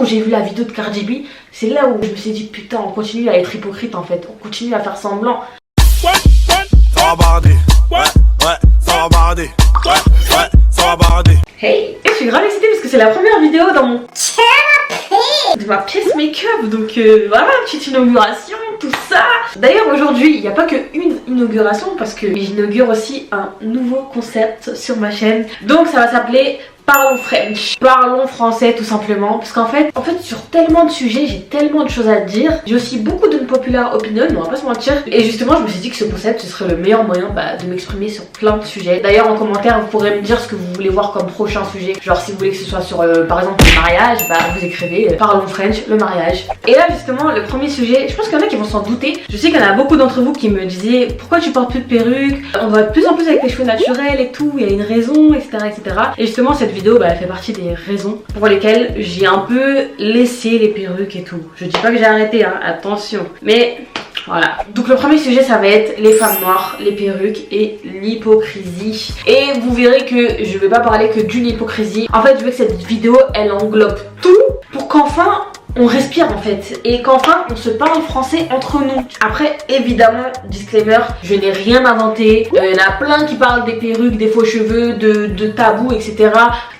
où j'ai vu la vidéo de Cardi B, c'est là où je me suis dit putain, on continue à être hypocrite en fait, on continue à faire semblant. Ça va barder, ça va barder, ça va barder. Hey, je suis grave excitée parce que c'est la première vidéo dans mon de ma pièce make-up, donc voilà, petite inauguration, tout ça. D'ailleurs aujourd'hui, il n'y a pas qu'une inauguration parce que j'inaugure aussi un nouveau concept sur ma chaîne. Donc ça va s'appeler Parlons French, parlons français tout simplement, parce qu'en fait sur tellement de sujets, j'ai tellement de choses à dire. J'ai aussi beaucoup de populaire opinion, on va pas se mentir. Et justement je me suis dit que ce concept ce serait le meilleur moyen de m'exprimer sur plein de sujets. D'ailleurs en commentaire vous pourrez me dire ce que vous voulez voir comme prochain sujet. Genre si vous voulez que ce soit sur par exemple le mariage, vous écrivez Parlons French, le mariage. Et là justement le premier sujet, je pense qu'il y en a qui vont s'en douter. Je sais qu'il y en a beaucoup d'entre vous qui me disaient pourquoi tu portes plus de perruque, on va de plus en plus avec tes cheveux naturels et tout, il y a une raison, etc. Et justement cette vidéo elle fait partie des raisons pour lesquelles j'ai un peu laissé les perruques et tout. Je dis pas que j'ai arrêté, hein, attention. Mais voilà. Donc le premier sujet ça va être les femmes noires, les perruques et l'hypocrisie. Et vous verrez que je vais pas parler que d'une hypocrisie. En fait je veux que cette vidéo elle englobe tout pour qu'enfin on respire en fait et qu'enfin on se parle français entre nous. Après évidemment disclaimer, je n'ai rien inventé, il y en a plein qui parlent des perruques, des faux cheveux, de tabous etc.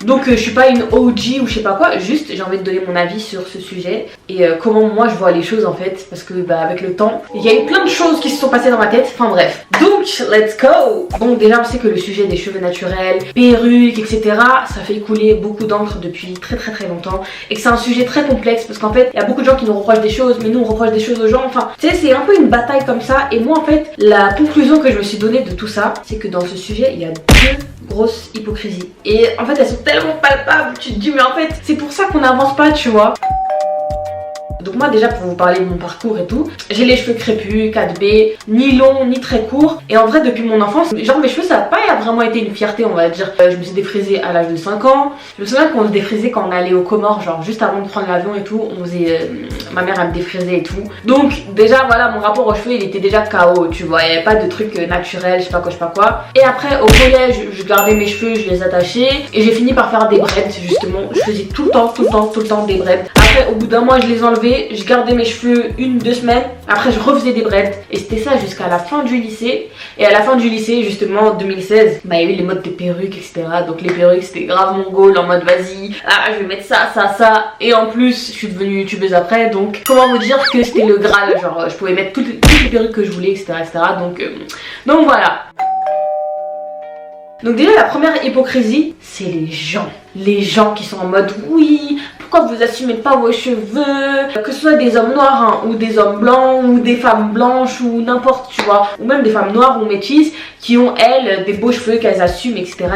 Donc je suis pas une OG ou je sais pas quoi, juste j'ai envie de donner mon avis sur ce sujet et comment moi je vois les choses en fait, parce que avec le temps il y a eu plein de choses qui se sont passées dans ma tête, enfin bref. Donc let's go. Donc déjà on sait que le sujet des cheveux naturels, perruques etc, ça fait couler beaucoup d'encre depuis très longtemps et que c'est un sujet très complexe parce qu'en fait il y a beaucoup de gens qui nous reprochent des choses mais nous on reproche des choses aux gens, enfin tu sais c'est un peu une bataille comme ça. Et moi en fait la conclusion que je me suis donnée de tout ça c'est que dans ce sujet il y a deux grosses hypocrisies et en fait elles sont tellement palpables, tu te dis mais en fait c'est pour ça qu'on n'avance pas tu vois. Donc moi déjà pour vous parler de mon parcours et tout, j'ai les cheveux crépus, 4B, ni longs ni très courts. Et en vrai depuis mon enfance, genre mes cheveux ça n'a pas vraiment été une fierté on va dire. Je me suis défrisée à l'âge de 5 ans. Je me souviens qu'on se défrisait quand on allait aux Comores, genre juste avant de prendre l'avion et tout. On faisait, ma mère elle me défrisait et tout. Donc déjà voilà mon rapport aux cheveux il était déjà KO tu vois. Il n'y avait pas de trucs naturels, je sais pas quoi. Et après au collège je gardais mes cheveux, je les attachais. Et j'ai fini par faire des braids justement. Je faisais tout le temps des braids. Après au bout d'un mois je les enlevais. Je gardais mes cheveux 1-2 semaines. Après je refaisais des braids. Et c'était ça jusqu'à la fin du lycée. Et à la fin du lycée justement en 2016, il y a eu les modes des perruques etc. Donc les perruques c'était grave mon goal en mode vas-y, je vais mettre ça. Et en plus je suis devenue youtubeuse après. Donc comment vous dire que c'était le Graal. Genre je pouvais mettre toutes les perruques que je voulais etc. Donc voilà. Donc déjà la première hypocrisie c'est les gens. Les gens qui sont en mode oui, pourquoi vous assumez pas vos cheveux, que ce soit des hommes noirs hein, ou des hommes blancs ou des femmes blanches ou n'importe tu vois, ou même des femmes noires ou métisses qui ont elles des beaux cheveux qu'elles assument etc.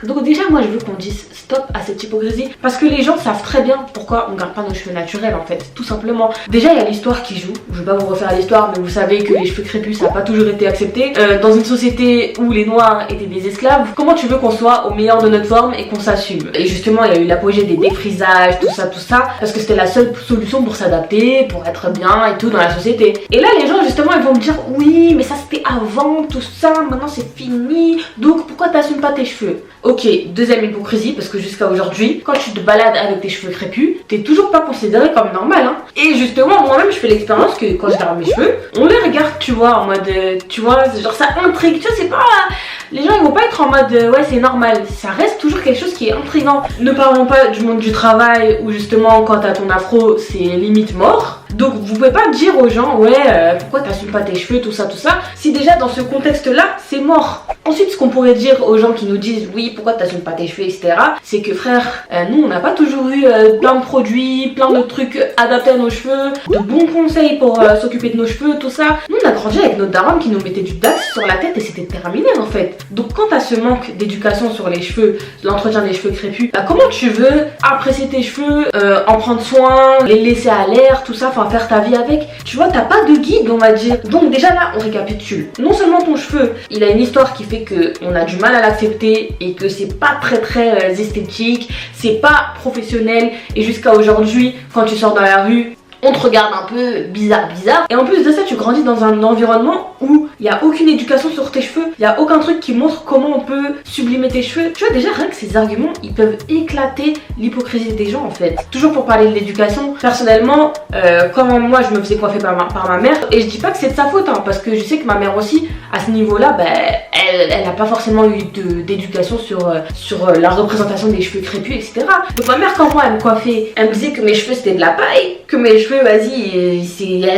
Donc déjà moi je veux qu'on dise stop à cette hypocrisie parce que les gens savent très bien pourquoi on garde pas nos cheveux naturels en fait, tout simplement. Déjà il y a l'histoire qui joue, je vais pas vous refaire l'histoire mais vous savez que les cheveux crépus ça n'a pas toujours été accepté. Dans une société où les noirs étaient des esclaves, comment tu veux qu'on soit au meilleur de notre forme et qu'on s'assume? Et justement il y a eu l'apogée des défrisages, tout ça parce que c'était la seule solution pour s'adapter, pour être bien et tout dans la société. Et là les gens justement ils vont me dire oui mais ça c'était avant tout ça, maintenant c'est fini donc pourquoi t'assumes pas tes cheveux? Ok, deuxième hypocrisie parce que jusqu'à aujourd'hui quand tu te balades avec tes cheveux crépus t'es toujours pas considéré comme normal hein. Et justement moi-même je fais l'expérience que quand je garde mes cheveux on les regarde tu vois en mode tu vois genre ça intrigue, tu vois c'est pas... Les gens ils vont pas être en mode ouais c'est normal, ça reste toujours quelque chose qui est intriguant. Ne parlons pas du monde du travail où justement quand t'as ton afro c'est limite mort. Donc vous pouvez pas dire aux gens ouais pourquoi t'assumes pas tes cheveux tout ça si déjà dans ce contexte là c'est mort. Ensuite ce qu'on pourrait dire aux gens qui nous disent oui pourquoi t'assumes pas tes cheveux etc, c'est que frère nous on n'a pas toujours eu plein de produits, plein de trucs adaptés à nos cheveux, de bons conseils pour s'occuper de nos cheveux tout ça. Nous on a grandi avec notre daronne qui nous mettait du Dax sur la tête et c'était terminé en fait. Donc quand t'as ce manque d'éducation sur les cheveux, l'entretien des cheveux crépus, comment tu veux apprécier tes cheveux, en prendre soin, les laisser à l'air tout ça, enfin faire ta vie avec, tu vois t'as pas de guide on va dire. Donc déjà là on récapitule, non seulement ton cheveu il a une histoire qui fait que on a du mal à l'accepter et que c'est pas très esthétique, c'est pas professionnel et jusqu'à aujourd'hui quand tu sors dans la rue on te regarde un peu bizarre. Et en plus de ça, tu grandis dans un environnement où il n'y a aucune éducation sur tes cheveux, il n'y a aucun truc qui montre comment on peut sublimer tes cheveux. Tu vois, déjà rien que ces arguments, ils peuvent éclater l'hypocrisie des gens en fait. Toujours pour parler de l'éducation, personnellement, quand moi je me faisais coiffer par ma mère, et je dis pas que c'est de sa faute, hein, parce que je sais que ma mère aussi, à ce niveau-là, elle n'a pas forcément eu d'éducation sur la représentation des cheveux crépus, etc. Donc ma mère, quand moi elle me coiffait, elle me disait que mes cheveux c'était de la paille, que mes cheveux, vas-y,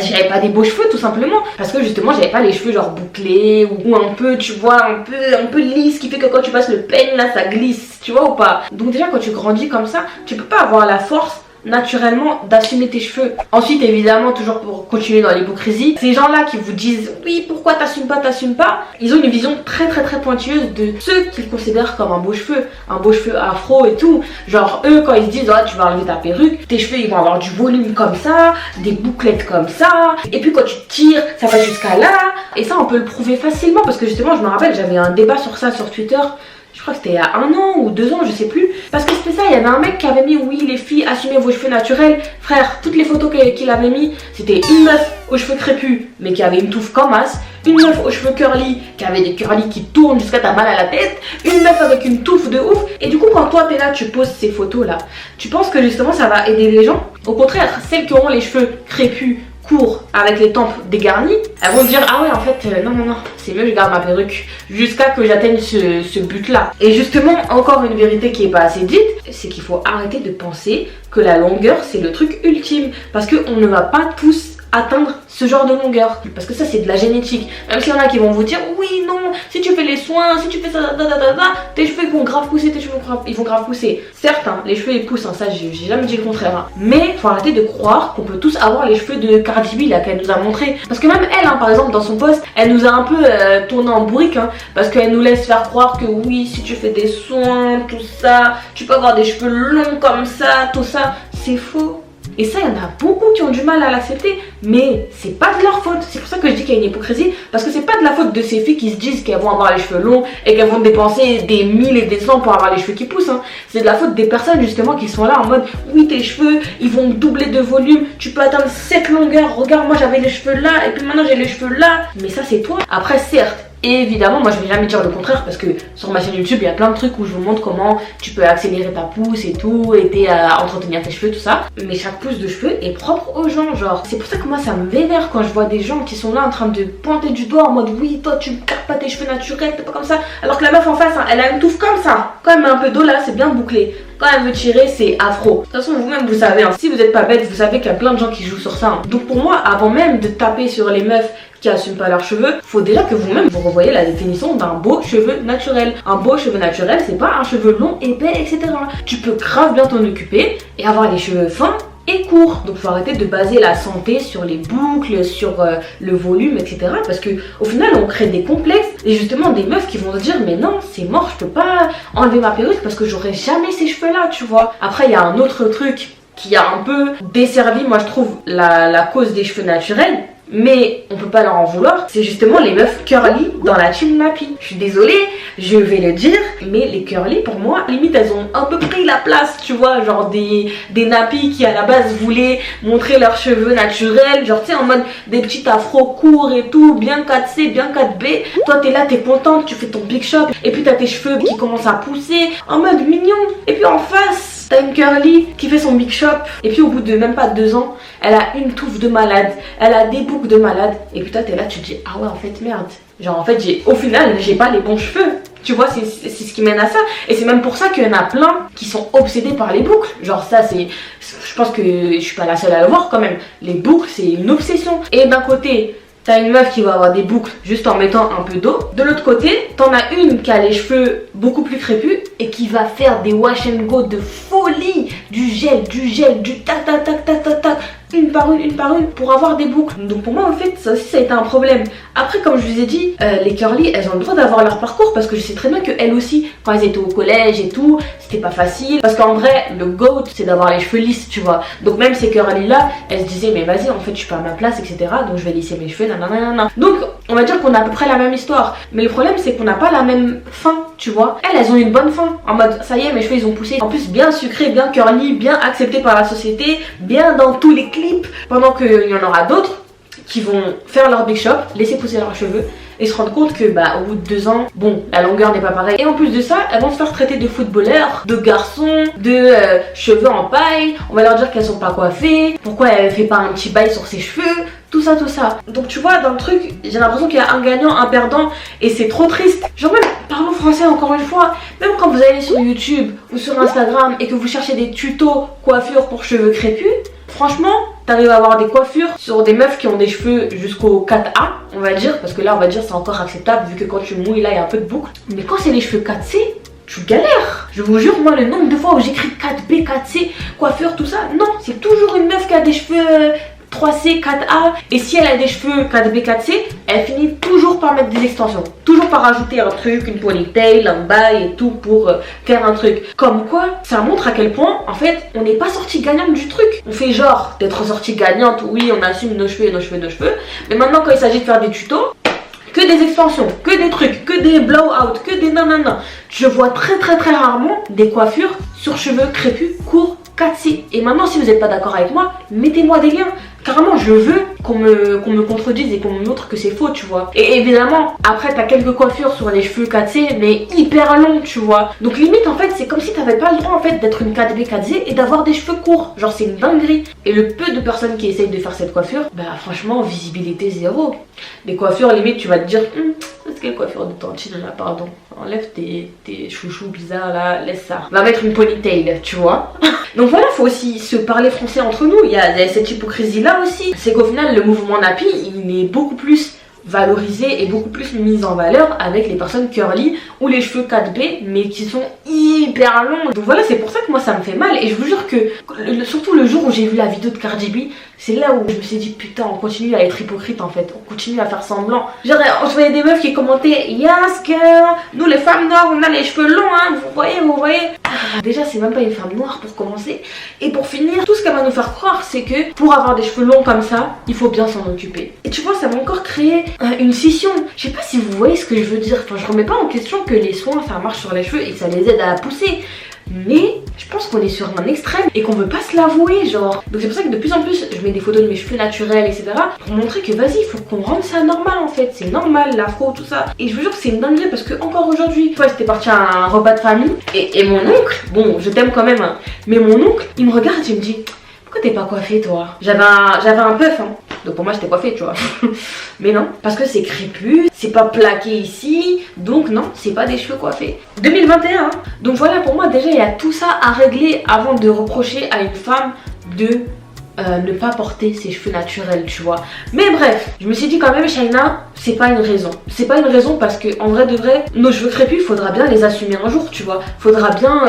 j'avais pas des beaux cheveux tout simplement, parce que justement j'avais pas les cheveux genre bouclés ou un peu, tu vois, un peu lisse, qui fait que quand tu passes le peigne là ça glisse, tu vois ou pas. Donc déjà quand tu grandis comme ça, tu peux pas avoir la force naturellement d'assumer tes cheveux. Ensuite évidemment, toujours pour continuer dans l'hypocrisie, ces gens là qui vous disent oui pourquoi t'assumes pas, ils ont une vision très pointueuse de ceux qu'ils considèrent comme un beau cheveu afro et tout. Genre eux quand ils se disent oh, tu vas enlever ta perruque, tes cheveux ils vont avoir du volume comme ça, des bouclettes comme ça, et puis quand tu tires ça va jusqu'à là, et ça on peut le prouver facilement parce que justement je me rappelle j'avais un débat sur ça sur Twitter. Je crois que c'était il y a 1 an ou 2 ans, je sais plus. Parce que c'était ça, il y avait un mec qui avait mis oui les filles assumez vos cheveux naturels. Frère, toutes les photos qu'il avait mis, c'était une meuf aux cheveux crépus mais qui avait une touffe comme as, une meuf aux cheveux curly qui avait des curly qui tournent jusqu'à t'as mal à la tête, une meuf avec une touffe de ouf. Et du coup quand toi t'es là, tu poses ces photos là, tu penses que justement ça va aider les gens? Au contraire, celles qui auront les cheveux crépus court avec les tempes dégarnies, elles vont dire ah ouais en fait non c'est mieux je garde ma perruque jusqu'à que j'atteigne ce but là. Et justement encore une vérité qui est pas assez dite, c'est qu'il faut arrêter de penser que la longueur c'est le truc ultime, parce qu'on ne va pas tous atteindre ce genre de longueur, parce que ça c'est de la génétique. Même s'il y en a qui vont vous dire oui non, si tu fais les soins, si tu fais ça, tes cheveux vont grave pousser, ils vont grave pousser. Certes hein, les cheveux ils poussent, hein, ça j'ai jamais dit le contraire, hein. Mais faut arrêter de croire qu'on peut tous avoir les cheveux de Cardi B là qu'elle nous a montré, parce que même elle hein, par exemple dans son post elle nous a un peu tourné en bourrique hein, parce qu'elle nous laisse faire croire que oui si tu fais des soins, tout ça, tu peux avoir des cheveux longs comme ça, tout ça, c'est faux. Et ça, il y en a beaucoup qui ont du mal à l'accepter, mais c'est pas de leur faute. C'est pour ça que je dis qu'il y a une hypocrisie, parce que c'est pas de la faute de ces filles qui se disent qu'elles vont avoir les cheveux longs et qu'elles vont dépenser des 1000 et des 100 pour avoir les cheveux qui poussent, hein. C'est de la faute des personnes justement qui sont là en mode oui tes cheveux, ils vont doubler de volume, tu peux atteindre cette longueur, regarde moi j'avais les cheveux là et puis maintenant j'ai les cheveux là. Mais ça c'est toi. Après certes, et évidemment, moi je vais jamais dire le contraire parce que sur ma chaîne YouTube il y a plein de trucs où je vous montre comment tu peux accélérer ta pousse et tout, aider à entretenir tes cheveux, tout ça. Mais chaque pousse de cheveux est propre aux gens, genre. C'est pour ça que moi ça me vénère quand je vois des gens qui sont là en train de pointer du doigt en mode oui, toi tu gardes pas tes cheveux naturels, t'es pas comme ça. Alors que la meuf en face, hein, elle a une touffe comme ça. Quand elle met un peu d'eau là, c'est bien bouclé. Quand elle veut tirer, c'est afro. De toute façon, vous-même, vous savez, hein, si vous n'êtes pas bête, vous savez qu'il y a plein de gens qui jouent sur ça. Hein. Donc pour moi, avant même de taper sur les meufs qui assument pas leurs cheveux, faut déjà que vous-même vous revoyez la définition d'un beau cheveu naturel. Un beau cheveu naturel, c'est pas un cheveu long, épais, etc. Tu peux grave bien t'en occuper et avoir les cheveux fins et court. Donc faut arrêter de baser la santé sur les boucles, sur le volume, etc. Parce que au final on crée des complexes et justement des meufs qui vont se dire mais non c'est mort, je peux pas enlever ma perruque parce que j'aurai jamais ces cheveux là, tu vois. Après il y a un autre truc qui a un peu desservi moi je trouve la cause des cheveux naturels, mais on peut pas leur en vouloir, c'est justement les meufs curly dans la team nappy. Je suis désolée, je vais le dire, mais les curly pour moi, limite elles ont un peu pris la place, tu vois, genre des nappy qui à la base voulaient montrer leurs cheveux naturels, genre tu sais en mode des petits afro courts et tout, bien 4C, bien 4B. Toi t'es là, t'es contente, tu fais ton big shop, et puis t'as tes cheveux qui commencent à pousser, en mode mignon, et puis en face t'as une curly qui fait son big shop, et puis au bout de même pas 2 ans, elle a une touffe de malade, elle a des boucles de malade, et puis toi t'es là, tu te dis ah ouais en fait merde, genre en fait au final j'ai pas les bons cheveux, tu vois, c'est ce qui mène à ça. Et c'est même pour ça qu'il y en a plein qui sont obsédés par les boucles, genre ça c'est, je pense que je suis pas la seule à le voir quand même, les boucles c'est une obsession. Et d'un côté t'as une meuf qui va avoir des boucles juste en mettant un peu d'eau. De l'autre côté, t'en as une qui a les cheveux beaucoup plus crépus et qui va faire des wash and go de folie. Du gel, du tac, une par une pour avoir des boucles. Donc pour moi en fait ça aussi ça a été un problème. Après comme je vous ai dit, les curly elles ont le droit d'avoir leur parcours parce que je sais très bien qu'elles aussi quand elles étaient au collège et tout c'était pas facile, parce qu'en vrai le goat c'est d'avoir les cheveux lisses, tu vois. Donc même ces curly là elles se disaient mais vas-y en fait je suis pas à ma place, etc. donc je vais lisser mes cheveux, nanana. Donc on va dire qu'on a à peu près la même histoire. Mais le problème c'est qu'on n'a pas la même fin, tu vois. Elles ont une bonne fin, en mode ça y est mes cheveux ils ont poussé. En plus bien sucré, bien curly, bien accepté par la société, bien dans tous les clips. Pendant qu'il y en aura d'autres qui vont faire leur big shop, laisser pousser leurs cheveux et se rendre compte que au bout de 2 ans, bon, la longueur n'est pas pareille. Et en plus de ça, elles vont se faire traiter de footballeurs, de garçons, de cheveux en paille. On va leur dire qu'elles sont pas coiffées, pourquoi elle fait pas un petit bail sur ses cheveux, tout ça, tout ça. Donc tu vois, dans le truc, j'ai l'impression qu'il y a un gagnant, un perdant et c'est trop triste. Genre même, parlons français encore une fois, même quand vous allez sur YouTube ou sur Instagram et que vous cherchez des tutos coiffure pour cheveux crépus, franchement, t'arrives à avoir des coiffures sur des meufs qui ont des cheveux jusqu'au 4A, on va dire, parce que là on va dire c'est encore acceptable vu que quand tu mouilles là il y a un peu de boucle. Mais quand c'est les cheveux 4C, tu galères. Je vous jure, moi le nombre de fois où j'écris 4B, 4C, coiffure, tout ça, non, c'est toujours une meuf qui a des cheveux 3C, 4A, et si elle a des cheveux 4B, 4C, elle finit toujours par mettre des extensions, toujours par rajouter un truc, une ponytail, un bail et tout pour faire un truc. Comme quoi, ça montre à quel point, en fait, on n'est pas sorti gagnante du truc. On fait genre d'être sorti gagnante, oui, on assume nos cheveux et nos cheveux, nos cheveux, mais maintenant quand il s'agit de faire des tutos, que des extensions, que des trucs, que des blow-out, que des nanana. Je vois très rarement des coiffures sur cheveux crépus, courts, 4C. Et maintenant, si vous n'êtes pas d'accord avec moi, mettez-moi des liens. Carrément, je veux qu'on me contredise et qu'on me montre que c'est faux, tu vois. Et évidemment, après, t'as quelques coiffures sur les cheveux 4C, mais hyper longs, tu vois. Donc limite, en fait, c'est comme si t'avais pas le droit, en fait, d'être une 4B, 4C et d'avoir des cheveux courts. Genre, c'est une dinguerie. Et le peu de personnes qui essayent de faire cette coiffure, franchement, visibilité zéro. Les coiffures, limite, tu vas te dire, est-ce quelle coiffure de tantine là, pardon. Enlève tes chouchous bizarres là, laisse ça. Va mettre une ponytail, tu vois. Donc voilà, faut aussi se parler français entre nous. Il y a cette hypocrisie là aussi. C'est qu'au final, le mouvement nappy, il est beaucoup plus valorisé et beaucoup plus mis en valeur avec les personnes curly ou les cheveux 4B mais qui sont hyper longs. Donc voilà, c'est pour ça que moi ça me fait mal. Et je vous jure que surtout le jour où j'ai vu la vidéo de Cardi B, c'est là où je me suis dit putain, on continue à être hypocrite en fait, on continue à faire semblant. Genre on se voyait des meufs qui commentaient yes girl, nous les femmes noires on a les cheveux longs hein, vous voyez. Déjà c'est même pas une femme noire pour commencer. Et pour finir, tout ce qu'elle va nous faire croire c'est que pour avoir des cheveux longs comme ça, il faut bien s'en occuper. Et tu vois, ça m'a encore créé une scission. Je sais pas si vous voyez ce que je veux dire. Enfin, je remets pas en question que les soins ça marche sur les cheveux et que ça les aide à pousser. Mais je pense qu'on est sur un extrême et qu'on veut pas se l'avouer, genre. Donc c'est pour ça que de plus en plus je mets des photos de mes cheveux naturels, etc. Pour montrer que vas-y, il faut qu'on rende ça normal en fait. C'est normal, l'afro, tout ça. Et je vous jure que c'est une dinguerie parce que encore aujourd'hui, tu vois, j'étais partie à un repas de famille et mon oncle, bon, je t'aime quand même, hein, mais mon oncle, il me regarde et il me dit pourquoi t'es pas coiffée toi? J'avais un puff, hein. Donc pour moi j'étais coiffée, tu vois. Mais non, parce que c'est crépus, c'est pas plaqué ici, donc non, c'est pas des cheveux coiffés. 2021, hein. Donc voilà, pour moi déjà il y a tout ça à régler avant de reprocher à une femme de ne pas porter ses cheveux naturels, tu vois. Mais bref, je me suis dit quand même, Shaina, c'est pas une raison. C'est pas une raison parce que en vrai de vrai, nos cheveux crépus, faudra bien les assumer un jour, tu vois. Faudra bien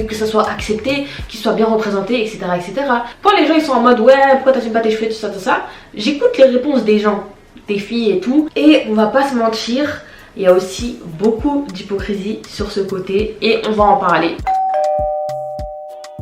que ça soit accepté, qu'ils soient bien représentés, etc., etc. Quand les gens ils sont en mode ouais, pourquoi t'assumes pas tes cheveux, tout ça, j'écoute les réponses des gens, des filles et tout. Et on va pas se mentir, il y a aussi beaucoup d'hypocrisie sur ce côté et on va en parler.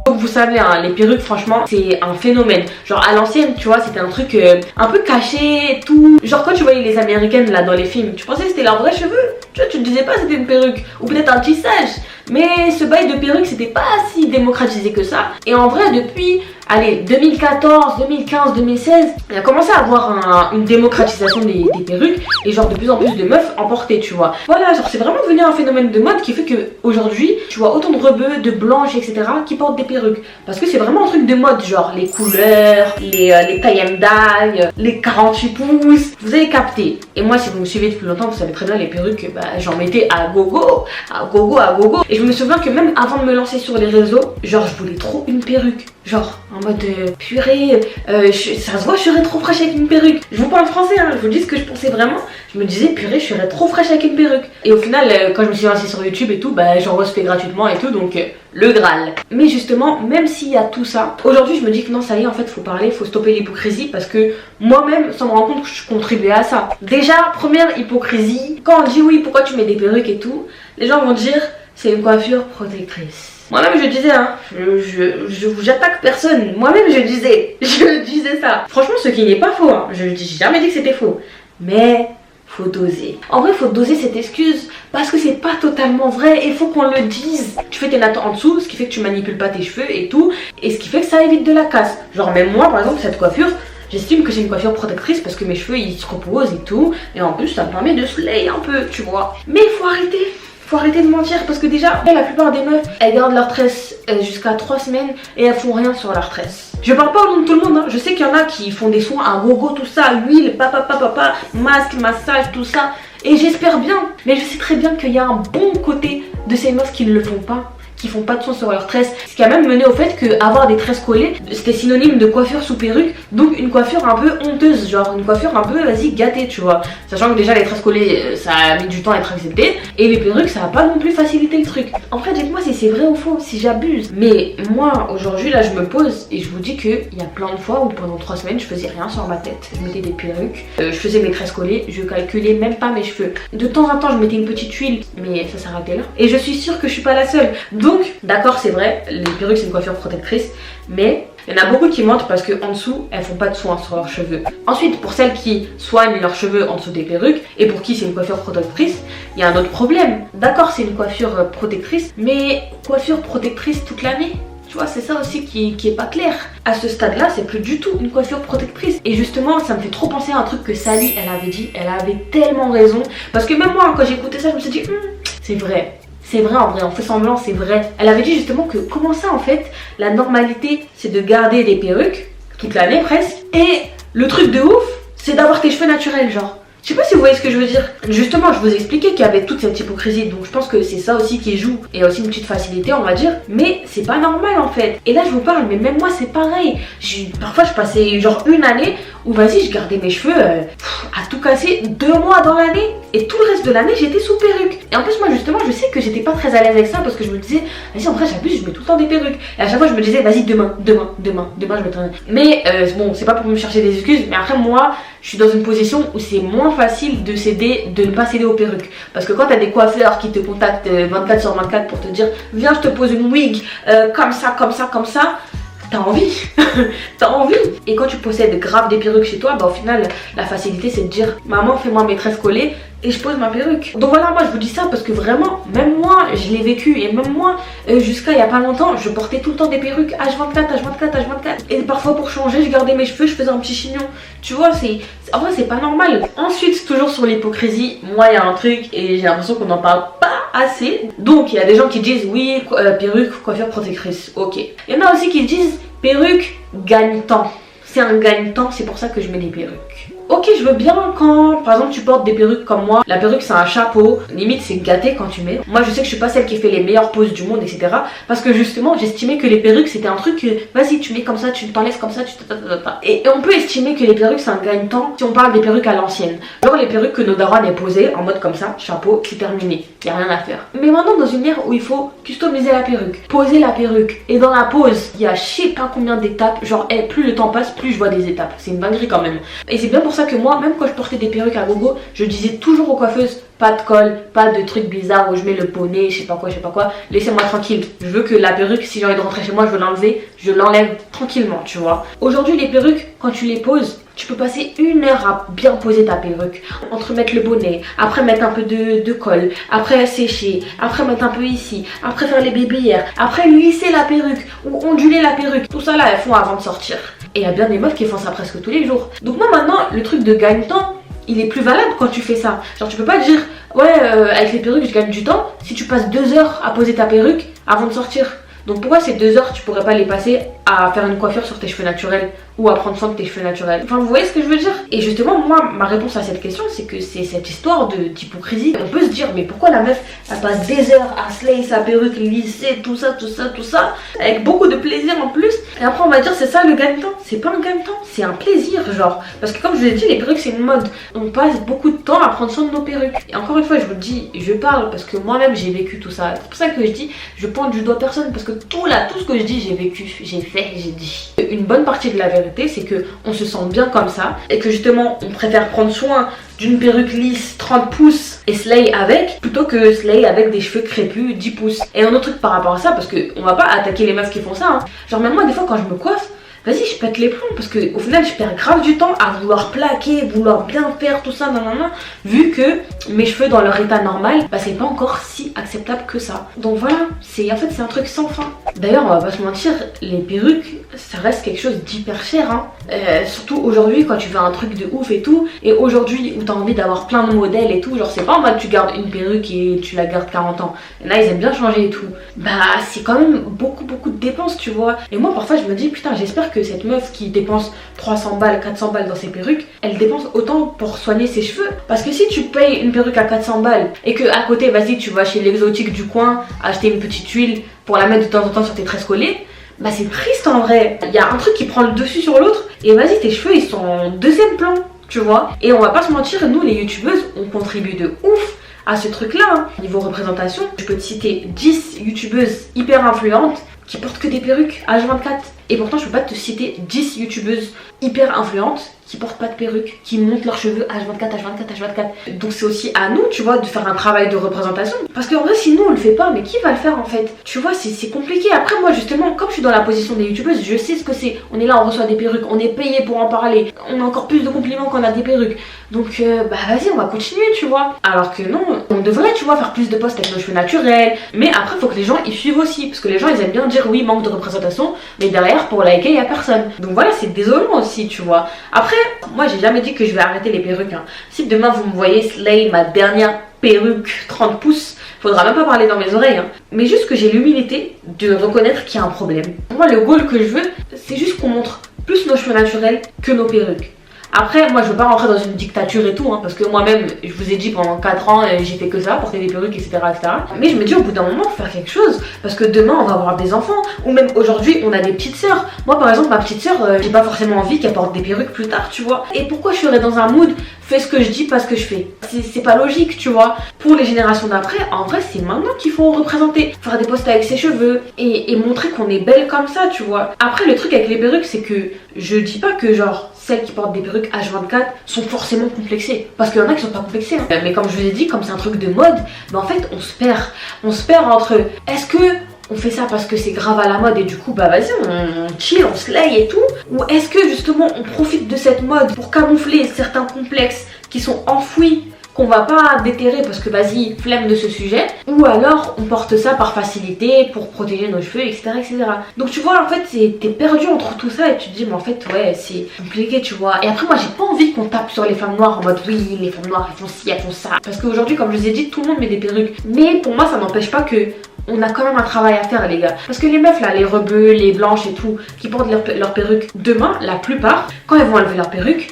Vous savez, hein, les perruques, franchement, c'est un phénomène. Genre à l'ancienne, tu vois, c'était un truc un peu caché et tout. Genre quand tu voyais les américaines là dans les films, tu pensais que c'était leurs vrais cheveux. Tu vois, tu te disais pas que c'était une perruque ou peut-être un tissage. Mais ce bail de perruque, c'était pas si démocratisé que ça. Et en vrai, depuis, allez, 2014, 2015, 2016, il a commencé à avoir une démocratisation des perruques. Et genre de plus en plus de meufs en portaient, tu vois. Voilà, genre c'est vraiment devenu un phénomène de mode qui fait que aujourd'hui, tu vois autant de rebeux, de blanches, etc. qui portent des perruques. Parce que c'est vraiment un truc de mode, genre les couleurs, les tie and dye, les 48 pouces. Vous avez capté. Et moi, si vous me suivez depuis longtemps, vous savez très bien les perruques, j'en mettais à gogo, à gogo, à gogo. Et je me souviens que même avant de me lancer sur les réseaux, genre je voulais trop une perruque. Genre en mode purée, ça se voit, je serais trop fraîche avec une perruque. Je vous parle français, hein, je vous dis ce que je pensais vraiment. Je me disais purée, je serais trop fraîche avec une perruque. Et au final, quand je me suis lancée sur YouTube et tout, j'en refais gratuitement et tout, donc le Graal. Mais justement, même s'il y a tout ça, aujourd'hui je me dis que non, ça y est, en fait, faut parler, faut stopper l'hypocrisie parce que moi-même, sans me rendre compte que je contribuais à ça. Déjà, première hypocrisie, quand on dit oui, pourquoi tu mets des perruques et tout, les gens vont dire c'est une coiffure protectrice. Moi-même je disais, hein, j'attaque personne. Moi-même je disais ça. Franchement, ce qui n'est pas faux, hein. J'ai jamais dit que c'était faux. Mais faut doser. En vrai, faut doser cette excuse parce que c'est pas totalement vrai et faut qu'on le dise. Tu fais tes nattes en dessous, ce qui fait que tu manipules pas tes cheveux et tout, et ce qui fait que ça évite de la casse. Genre même moi, par exemple, cette coiffure, j'estime que c'est une coiffure protectrice parce que mes cheveux ils se reposent et tout, et en plus ça me permet de slay un peu, tu vois. Mais faut arrêter de mentir parce que déjà, la plupart des meufs, elles gardent leur tresse jusqu'à 3 semaines et elles font rien sur leur tresse. Je parle pas au nom de tout le monde, hein. Je sais qu'il y en a qui font des soins à gogo, tout ça, huile, papa, masque, massage, tout ça. Et j'espère bien, mais je sais très bien qu'il y a un bon côté de ces meufs qui ne le font pas, qui font pas de soins sur leurs tresses, ce qui a même mené au fait qu'avoir des tresses collées, c'était synonyme de coiffure sous perruque, donc une coiffure un peu honteuse, genre une coiffure un peu, vas-y, gâtée, tu vois. Sachant que déjà les tresses collées, ça a mis du temps à être accepté, et les perruques, ça a pas non plus facilité le truc. En fait, dites-moi si c'est vrai ou faux, si j'abuse. Mais moi, aujourd'hui, là, je me pose et je vous dis qu'il y a plein de fois où pendant 3 semaines, je faisais rien sur ma tête. Je mettais des perruques, je faisais mes tresses collées, je calculais même pas mes cheveux. De temps en temps, je mettais une petite huile, mais ça s'arrêtait là. Et je suis sûre que je suis pas la seule. Donc, d'accord, c'est vrai, les perruques c'est une coiffure protectrice, mais il y en a beaucoup qui mentent parce qu'en dessous, elles font pas de soins sur leurs cheveux. Ensuite, pour celles qui soignent leurs cheveux en dessous des perruques et pour qui c'est une coiffure protectrice, il y a un autre problème. D'accord, c'est une coiffure protectrice, mais coiffure protectrice toute l'année? Tu vois, c'est ça aussi qui est pas clair. À ce stade-là, c'est plus du tout une coiffure protectrice. Et justement, ça me fait trop penser à un truc que Sally, elle avait dit. Elle avait tellement raison. Parce que même moi, quand j'ai écouté ça, je me suis dit, c'est vrai. C'est vrai en vrai, on fait semblant, c'est vrai. Elle avait dit justement que comment ça en fait, la normalité c'est de garder des perruques toute l'année presque. Et le truc de ouf, c'est d'avoir tes cheveux naturels genre. Je sais pas si vous voyez ce que je veux dire. Justement, je vous ai expliqué qu'il y avait toute cette hypocrisie, donc je pense que c'est ça aussi qui joue. Et aussi une petite facilité, on va dire. Mais c'est pas normal en fait. Et là, je vous parle, mais même moi, c'est pareil. Parfois, je passais genre une année où, vas-y, je gardais mes cheveux à tout casser 2 mois dans l'année. Et tout le reste de l'année, j'étais sous perruque. Et en plus, moi, justement, je sais que j'étais pas très à l'aise avec ça parce que je me disais, vas-y, en vrai, j'abuse, je mets tout le temps des perruques. Et à chaque fois, je me disais, vas-y, demain, je mettrai un. Mais bon, c'est pas pour me chercher des excuses, mais après, moi, je suis dans une position où c'est moins facile de ne pas céder aux perruques. Parce que quand t'as des coiffeurs qui te contactent 24/24 pour te dire, viens, je te pose une wig, comme ça, t'as envie. T'as envie. Et quand tu possèdes grave des perruques chez toi, bah au final, la facilité c'est de dire, maman, fais-moi mes tresses collées et je pose ma perruque. Donc voilà, moi je vous dis ça parce que vraiment, même moi, je l'ai vécu. Et même moi, jusqu'à il y a pas longtemps, je portais tout le temps des perruques H24. Et parfois pour changer, je gardais mes cheveux, je faisais un petit chignon. Tu vois, en vrai, c'est pas normal. Ensuite, toujours sur l'hypocrisie, moi il y a un truc et j'ai l'impression qu'on n'en parle pas assez. Donc il y a des gens qui disent, oui, perruque, coiffure protectrice. Ok. Il y en a aussi qui disent, perruque, gagne-temps. C'est un gagne-temps, c'est pour ça que je mets des perruques. Ok, je veux bien quand, par exemple, tu portes des perruques comme moi. La perruque, c'est un chapeau. Limite, c'est gâté quand tu mets. Moi, je sais que je suis pas celle qui fait les meilleures poses du monde, etc. Parce que justement, j'estimais que les perruques, c'était un truc que, vas-y, tu mets comme ça, tu t'enlèves comme ça, Et on peut estimer que les perruques, c'est un gagne-temps si on parle des perruques à l'ancienne. Genre les perruques que nos darons aient posées en mode comme ça, chapeau, c'est terminé. Y a rien à faire. Mais maintenant, dans une ère où il faut customiser la perruque, poser la perruque, et dans la pose, il y a je sais pas combien d'étapes. Genre, plus le temps passe, plus je vois des étapes. C'est une dinguerie quand même. Et c'est bien pour ça que moi, même quand je portais des perruques à gogo, je disais toujours aux coiffeuses, pas de colle, pas de trucs bizarres où je mets le poney, je sais pas quoi, laissez-moi tranquille. Je veux que la perruque, si j'ai envie de rentrer chez moi, je veux l'enlever, je l'enlève tranquillement, tu vois. Aujourd'hui, les perruques, quand tu les poses, tu peux passer 1 heure à bien poser ta perruque. Entre mettre le bonnet, après mettre un peu de colle, après sécher, après mettre un peu ici, après faire les bébéières, après lisser la perruque ou onduler la perruque. Tout ça là, elles font avant de sortir. Et il y a bien des meufs qui font ça presque tous les jours. Donc moi maintenant, le truc de gagne-temps, il est plus valable quand tu fais ça. Genre tu peux pas dire, ouais, avec les perruques je gagne du temps si tu passes 2 heures à poser ta perruque avant de sortir. Donc pourquoi ces 2 heures tu pourrais pas les passer à faire une coiffure sur tes cheveux naturels ou à prendre soin de tes cheveux naturels? Enfin vous voyez ce que je veux dire? Et justement moi ma réponse à cette question c'est que c'est cette histoire d'hypocrisie. On peut se dire mais pourquoi la meuf elle passe des heures à slay sa perruque, lisser, tout ça avec beaucoup de plaisir en plus, et après on va dire c'est ça le gagne-temps. C'est pas un gagne-temps, c'est un plaisir genre. Parce que comme je vous ai dit, les perruques c'est une mode. On passe beaucoup de temps à prendre soin de nos perruques. Et encore une fois je vous le dis, je parle parce que moi-même j'ai vécu tout ça. C'est pour ça que je dis, je pointe du doigt personne parce que tout ce que je dis j'ai vécu, j'ai fait, j'ai dit. Une bonne partie de la vérité c'est que on se sent bien comme ça et que justement on préfère prendre soin d'une perruque lisse 30 pouces et slay avec plutôt que slay avec des cheveux crépus 10 pouces. Et un autre truc par rapport à ça, parce que on va pas attaquer les meufs qui font ça hein. Genre même moi des fois quand je me coiffe, vas-y, je pète les plombs parce que au final je perds grave du temps à vouloir plaquer, vouloir bien faire tout ça, nanana, vu que mes cheveux dans leur état normal, bah c'est pas encore si acceptable que ça. Donc voilà, c'est un truc sans fin. D'ailleurs, on va pas se mentir, les perruques, ça reste quelque chose d'hyper cher, hein. Surtout aujourd'hui quand tu veux un truc de ouf et tout, et aujourd'hui où t'as envie d'avoir plein de modèles et tout, genre c'est pas en mode tu gardes une perruque et tu la gardes 40 ans. Et là ils aiment bien changer et tout. Bah c'est quand même beaucoup de dépenses, tu vois. Et moi parfois je me dis putain, j'espère que cette meuf qui dépense 300 balles, 400 balles dans ses perruques, elle dépense autant pour soigner ses cheveux. Parce que si tu payes une perruque à 400 balles et que à côté, vas-y, tu vas chez l'exotique du coin acheter une petite huile pour la mettre de temps en temps sur tes tresses collées, bah c'est triste en vrai. Il y a un truc qui prend le dessus sur l'autre et vas-y, tes cheveux ils sont en deuxième plan, tu vois. Et on va pas se mentir, nous les youtubeuses, on contribue de ouf à ce truc là, hein. Niveau représentation, je peux te citer 10 youtubeuses hyper influentes qui portent que des perruques H24. Et pourtant je peux pas te citer 10 youtubeuses hyper influentes qui portent pas de perruque, qui montent leurs cheveux H24. Donc c'est aussi à nous, tu vois, de faire un travail de représentation. Parce qu'en vrai, si nous on le fait pas, mais qui va le faire en fait? Tu vois, c'est compliqué. Après moi justement, comme je suis dans la position des youtubeuses, je sais ce que c'est. On est là, on reçoit des perruques, on est payé pour en parler. On a encore plus de compliments quand on a des perruques. Donc bah vas-y, on va continuer, tu vois. Alors que non, on devrait, tu vois, faire plus de posts avec nos cheveux naturels. Mais après, faut que les gens y suivent aussi. Parce que les gens, ils aiment bien dire oui, manque de représentation. Mais derrière, pour liker, y a personne. Donc voilà, c'est désolant aussi, tu vois. Après, moi j'ai jamais dit que je vais arrêter les perruques, hein. Si demain vous me voyez slay ma dernière perruque 30 pouces, faudra même pas parler dans mes oreilles, hein. Mais juste que j'ai l'humilité de reconnaître qu'il y a un problème. Moi le goal que je veux, c'est juste qu'on montre plus nos cheveux naturels que nos perruques. Après, moi je veux pas rentrer dans une dictature et tout, hein, parce que moi-même, je vous ai dit pendant 4 ans, j'ai fait que ça, porter des perruques, etc., etc. Mais je me dis au bout d'un moment, faut faire quelque chose, parce que demain on va avoir des enfants, ou même aujourd'hui on a des petites sœurs. Moi par exemple, ma petite sœur, j'ai pas forcément envie qu'elle porte des perruques plus tard, tu vois. Et pourquoi je serais dans un mood, fais ce que je dis, pas ce que je fais? C'est pas logique, tu vois. Pour les générations d'après, en vrai, c'est maintenant qu'il faut représenter, faire des posts avec ses cheveux et montrer qu'on est belle comme ça, tu vois. Après, le truc avec les perruques, c'est que je dis pas que genre celles qui portent des perruques H24 sont forcément complexées, parce qu'il y en a qui sont pas complexées, hein. Mais comme je vous ai dit, comme c'est un truc de mode, bah en fait on se perd entre est-ce que on fait ça parce que c'est grave à la mode et du coup bah vas-y on chill, on slay et tout, ou est-ce que justement on profite de cette mode pour camoufler certains complexes qui sont enfouis, qu'on va pas déterrer parce que vas-y, flemme de ce sujet, ou alors on porte ça par facilité pour protéger nos cheveux, etc., etc. Donc tu vois, en fait, t'es perdu entre tout ça et tu te dis, mais en fait, ouais, c'est compliqué, tu vois. Et après, moi, j'ai pas envie qu'on tape sur les femmes noires en mode, oui, les femmes noires, elles font ci, elles font ça. Parce qu'aujourd'hui, comme je vous ai dit, tout le monde met des perruques. Mais pour moi, ça n'empêche pas que on a quand même un travail à faire, les gars. Parce que les meufs là, les rebeux, les blanches et tout, qui portent leurs perruques, demain, la plupart, quand elles vont enlever leurs perruques,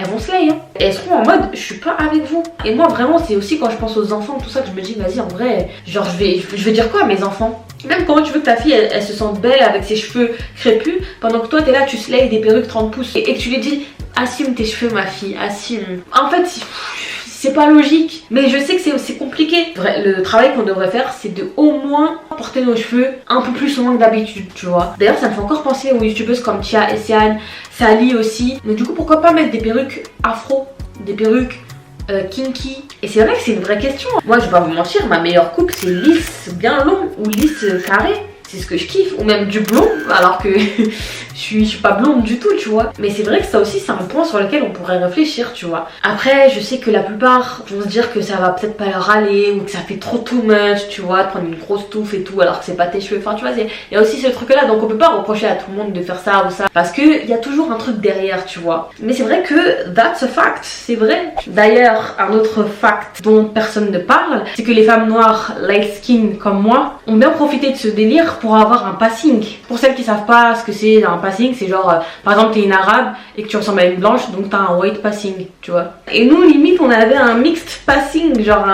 elles vont slay, hein. Et elles seront en mode je suis pas avec vous. Et moi vraiment c'est aussi quand je pense aux enfants tout ça que je me dis vas-y en vrai, genre je vais dire quoi à mes enfants? Même comment tu veux que ta fille elle se sente belle avec ses cheveux crépus pendant que toi t'es là tu slay des perruques 30 pouces et que tu lui dis assume tes cheveux ma fille, assume. En fait c'est pas logique, mais je sais que c'est compliqué. Le travail qu'on devrait faire, c'est de au moins porter nos cheveux un peu plus loin que d'habitude, tu vois. D'ailleurs, ça me fait encore penser aux youtubeuses comme Tia, Essiane, Sally aussi. Mais du coup, pourquoi pas mettre des perruques afro, des perruques kinky? Et c'est vrai que c'est une vraie question. Moi, je vais pas vous mentir, ma meilleure coupe, c'est lisse bien long ou lisse carré. C'est ce que je kiffe, ou même du blond, alors que je suis pas blonde du tout, tu vois. Mais c'est vrai que ça aussi, c'est un point sur lequel on pourrait réfléchir, tu vois. Après, je sais que la plupart vont se dire que ça va peut-être pas leur aller, ou que ça fait trop too much, tu vois, de prendre une grosse touffe et tout, alors que c'est pas tes cheveux. Enfin, tu vois, il y a aussi ce truc-là, donc on peut pas reprocher à tout le monde de faire ça ou ça, parce qu'il y a toujours un truc derrière, tu vois. Mais c'est vrai que that's a fact, c'est vrai. D'ailleurs, un autre fact dont personne ne parle, c'est que les femmes noires light skin comme moi ont bien profité de ce délire pour avoir un passing. Pour celles qui savent pas ce que c'est un passing, c'est genre par exemple t'es une arabe et que tu ressembles à une blanche, donc t'as un white passing, tu vois. Et nous limite on avait un mixed passing, genre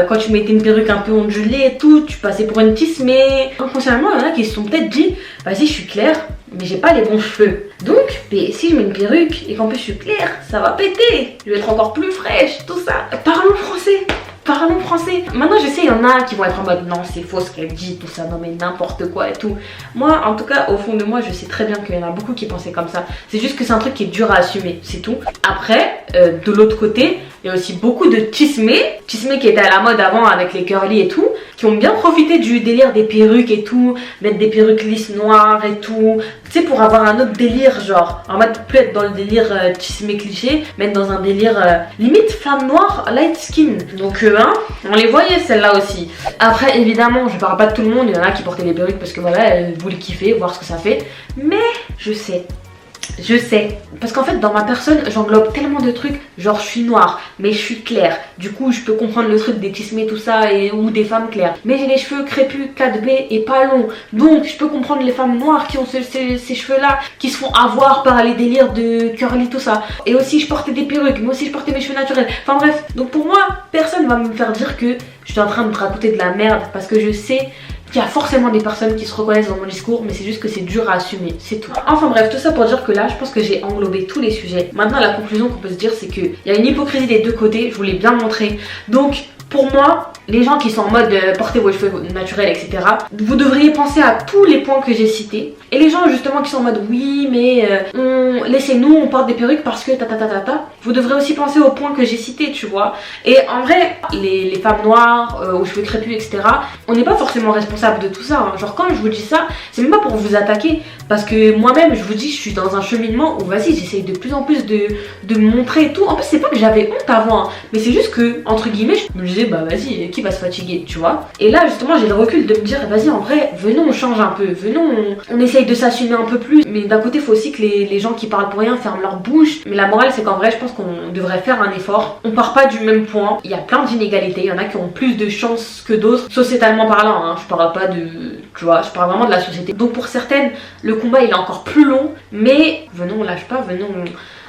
quand tu mettais une perruque un peu ondulée et tout, tu passais pour une tisse, mais inconsciemment il y en a qui se sont peut-être dit vas-y je suis claire mais j'ai pas les bons cheveux, donc si je mets une perruque et qu'en plus je suis claire, ça va péter, je vais être encore plus fraîche, tout ça. Parlons français. Parlons français. Maintenant je sais il y en a qui vont être en mode non c'est faux ce qu'elle dit, tout ça, non mais n'importe quoi et tout. Moi en tout cas au fond de moi je sais très bien qu'il y en a beaucoup qui pensaient comme ça. C'est juste que c'est un truc qui est dur à assumer, c'est tout. Après de l'autre côté il y a aussi beaucoup de tismé qui était à la mode avant avec les curly et tout, qui ont bien profité du délire des perruques et tout, mettre des perruques lisses noires et tout, tu sais, pour avoir un autre délire, genre, en mode plus être dans le délire chismé cliché, mais être dans un délire limite femme noire, light skin. Donc hein, on les voyait celles-là aussi. Après évidemment, je parle pas de tout le monde, il y en a qui portaient des perruques parce que voilà, elles voulaient kiffer, voir ce que ça fait, mais je sais, parce qu'en fait dans ma personne j'englobe tellement de trucs, genre je suis noire mais je suis claire, du coup je peux comprendre le truc des tismés tout ça ou des femmes claires, mais j'ai les cheveux crépus 4B et pas longs, donc je peux comprendre les femmes noires qui ont ces cheveux là, qui se font avoir par les délires de curly tout ça, et aussi je portais des perruques, mais aussi je portais mes cheveux naturels, enfin bref, donc pour moi personne va me faire dire que je suis en train de me raconter de la merde, parce que je sais qu'il y a forcément des personnes qui se reconnaissent dans mon discours, mais c'est juste que c'est dur à assumer, c'est tout. Enfin bref, tout ça pour dire que là, je pense que j'ai englobé tous les sujets. Maintenant, la conclusion qu'on peut se dire, c'est qu'il y a une hypocrisie des deux côtés, je vous l'ai bien montré. Donc, pour moi, les gens qui sont en mode portez vos cheveux naturels, etc., vous devriez penser à tous les points que j'ai cités. Et les gens justement qui sont en mode oui, mais laissez-nous, on porte des perruques parce que vous devrez aussi penser aux points que j'ai cités, tu vois. Et en vrai, les femmes noires, aux cheveux crépus, etc., on n'est pas forcément responsable de tout ça. Hein. Genre quand je vous dis ça, c'est même pas pour vous attaquer. Parce que moi-même, je vous dis, je suis dans un cheminement où vas-y, j'essaye de plus en plus de me montrer et tout. En plus, c'est pas que j'avais honte avant, hein, mais c'est juste que, entre guillemets, je me disais, bah vas-y, qui va se fatiguer, tu vois. Et là, justement, j'ai le recul de me dire, vas-y, en vrai, venons, on change un peu, venons, on essaye de s'assumer un peu plus. Mais d'un côté, il faut aussi que les gens qui parlent pour rien ferment leur bouche. Mais la morale, c'est qu'en vrai, je pense qu'on devrait faire un effort. On part pas du même point. Il y a plein d'inégalités. Il y en a qui ont plus de chance que d'autres, sociétalement parlant. Hein. Je parle pas de, tu vois, je parle vraiment de la société. Donc pour certaines, le combat il est encore plus long. Mais venons, on lâche pas, venons.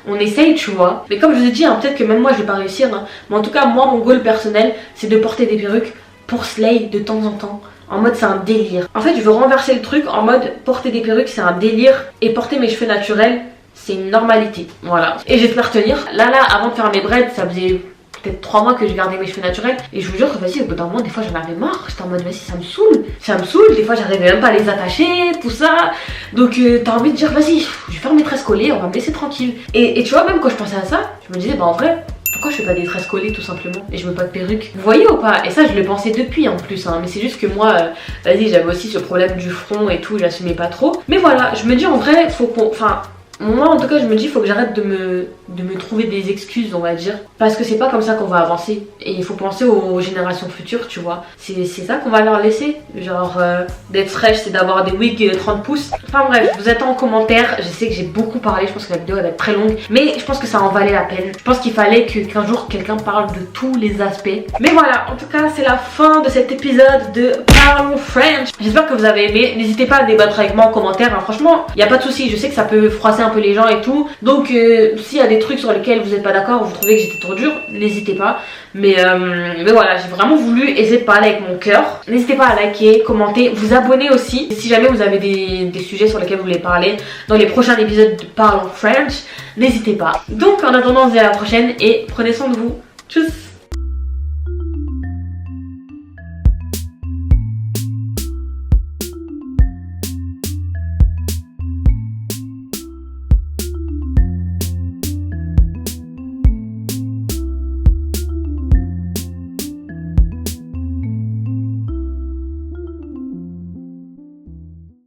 On essaye, tu vois. Mais comme je vous ai dit, hein, peut-être que même moi je vais pas réussir, hein, mais en tout cas moi mon goal personnel c'est de porter des perruques pour slay de temps en temps. En mode c'est un délire. En fait je veux renverser le truc en mode porter des perruques c'est un délire et porter mes cheveux naturels c'est une normalité. Voilà. Et j'espère tenir. Là avant de faire mes braids ça faisait peut-être 3 mois que je gardais mes cheveux naturels et je vous jure que vas-y au bout d'un moment des fois j'en avais marre, j'étais en mode vas-y ça me saoule, des fois j'arrivais même pas à les attacher, tout ça, donc t'as envie de dire vas-y je vais faire mes tresses collées, on va me laisser tranquille et tu vois même quand je pensais à ça, je me disais bah en vrai pourquoi je fais pas des tresses collées tout simplement et je mets pas de perruque, vous voyez ou pas, et ça je le pensais depuis en plus hein, mais c'est juste que moi vas-y j'avais aussi ce problème du front et tout, j'assumais pas trop, mais voilà je me dis en vrai faut qu'on, enfin moi en tout cas je me dis faut que j'arrête de me trouver des excuses on va dire, parce que c'est pas comme ça qu'on va avancer et il faut penser aux générations futures tu vois, c'est ça qu'on va leur laisser, genre d'être fraîche c'est d'avoir des wigs 30 pouces, enfin bref vous êtes en commentaire, je sais que j'ai beaucoup parlé, je pense que la vidéo elle va être très longue mais je pense que ça en valait la peine, je pense qu'il fallait qu'un jour quelqu'un parle de tous les aspects, mais voilà en tout cas c'est la fin de cet épisode de Parlons French, j'espère que vous avez aimé, n'hésitez pas à débattre avec moi en commentaire hein. Franchement il n'y a pas de souci, je sais que ça peut froisser un peu les gens et tout, donc s'il y a des trucs sur lesquels vous n'êtes pas d'accord, vous trouvez que j'étais trop dure, n'hésitez pas, mais voilà j'ai vraiment voulu essayer de parler avec mon cœur, n'hésitez pas à liker, commenter, vous abonner aussi si jamais vous avez des sujets sur lesquels vous voulez parler dans les prochains épisodes de Parlons French, n'hésitez pas. Donc en attendant on se dit à la prochaine et prenez soin de vous, tchuss.